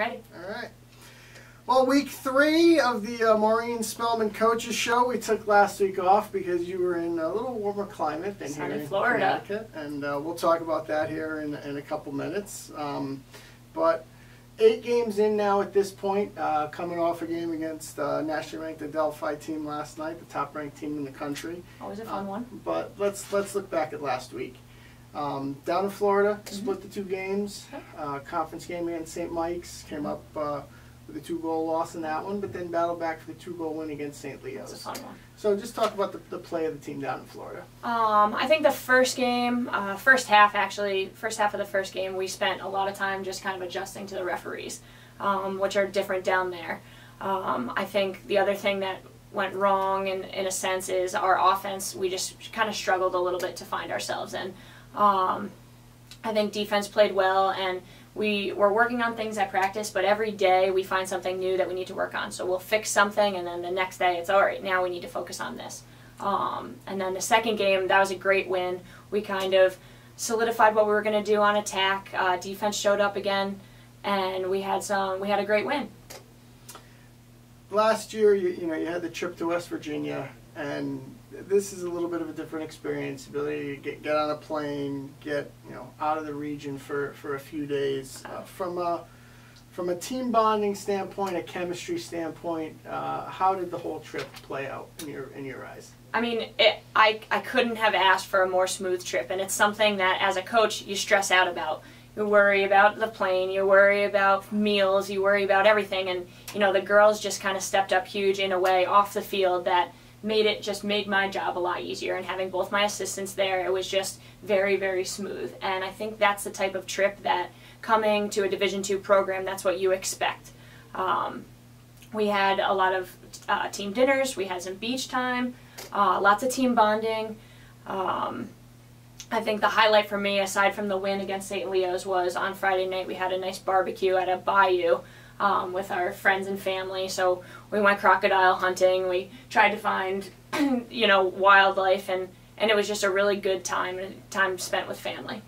Ready. All right. Well, week 3 of the Maureen Spellman Coaches Show. We took last week off because you were in a little warmer climate than here in Florida. Connecticut. And we'll talk about that here in a couple minutes. But 8 games in now at this point, coming off a game against nationally ranked Adelphi team last night, the top-ranked team in the country. Always a fun one. But let's look back at last week. Down in Florida, split the 2 games. Conference game against St. Mike's, came up with a 2-goal loss in that one, but then battled back for the 2-goal win against St. Leo's. It's a fun one. So just talk about the play of the team down in Florida. I think the first game, first half of the first game, we spent a lot of time just kind of adjusting to the referees, which are different down there. I think the other thing that went wrong in a sense is our offense. We just kind of struggled a little bit to find ourselves, and I think defense played well, and we were working on things at practice, but every day we find something new that we need to work on. So we'll fix something, and then the next day it's, all right, now we need to focus on this. And then the second game, that was a great win. We kind of solidified what we were going to do on attack. Defense showed up again, and we had a great win. Last year, you had the trip to West Virginia, and this is a little bit of a different experience. Ability to get on a plane, get out of the region for a few days. From a team bonding standpoint, a chemistry standpoint, how did the whole trip play out in your eyes? I mean, I couldn't have asked for a more smooth trip, and it's something that as a coach you stress out about. You worry about the plane, you worry about meals, you worry about everything, and the girls just kind of stepped up huge in a way off the field that made my job a lot easier. And having both my assistants there, it was just very, very smooth. And I think that's the type of trip that, coming to a Division II program, that's what you expect. We had a lot of team dinners, we had some beach time, lots of team bonding. I think the highlight for me, aside from the win against St. Leo's, was on Friday night we had a nice barbecue at a bayou with our friends and family. So we went crocodile hunting, we tried to find wildlife, and it was just a really good time spent with family.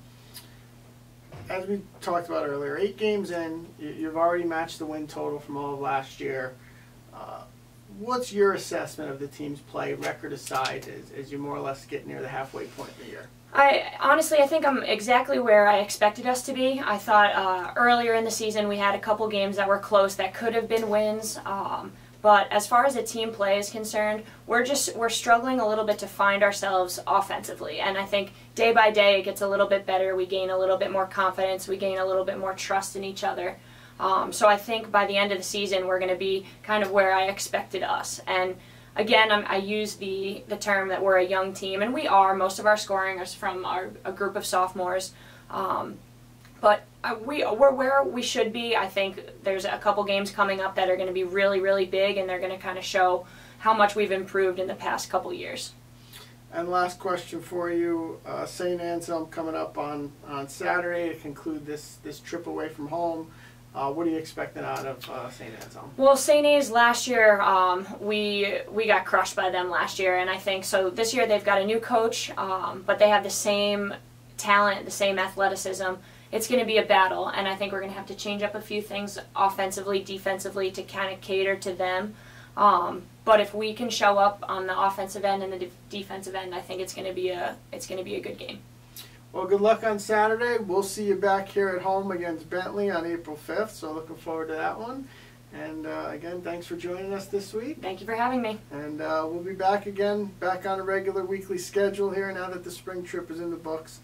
As we talked about earlier, 8 games in, you've already matched the win total from all of last year. What's your assessment of the team's play, record aside, as you more or less get near the halfway point of the year? Honestly, I think I'm exactly where I expected us to be. I thought earlier in the season we had a couple games that were close that could have been wins. But as far as the team play is concerned, we're struggling a little bit to find ourselves offensively. And I think day by day it gets a little bit better. We gain a little bit more confidence. We gain a little bit more trust in each other. So I think by the end of the season we're going to be kind of where I expected us. And again, I use the term that we're a young team, and we are. Most of our scoring is from a group of sophomores. But we're where we should be. I think there's a couple games coming up that are going to be really, really big, and they're going to kind of show how much we've improved in the past couple years. And last question for you, St. Anselm coming up on Saturday to conclude this trip away from home. What are you expecting out of St. Anselm? Well, St. A's last year, we got crushed by them last year, and I think so this year they've got a new coach, but they have the same talent, the same athleticism. It's going to be a battle, and I think we're going to have to change up a few things offensively, defensively to kind of cater to them. But if we can show up on the offensive end and the defensive end, I think it's going to be a good game. Well, good luck on Saturday. We'll see you back here at home against Bentley on April 5th, so looking forward to that one. And again, thanks for joining us this week. Thank you for having me. And we'll be back again, back on a regular weekly schedule here now that the spring trip is in the books.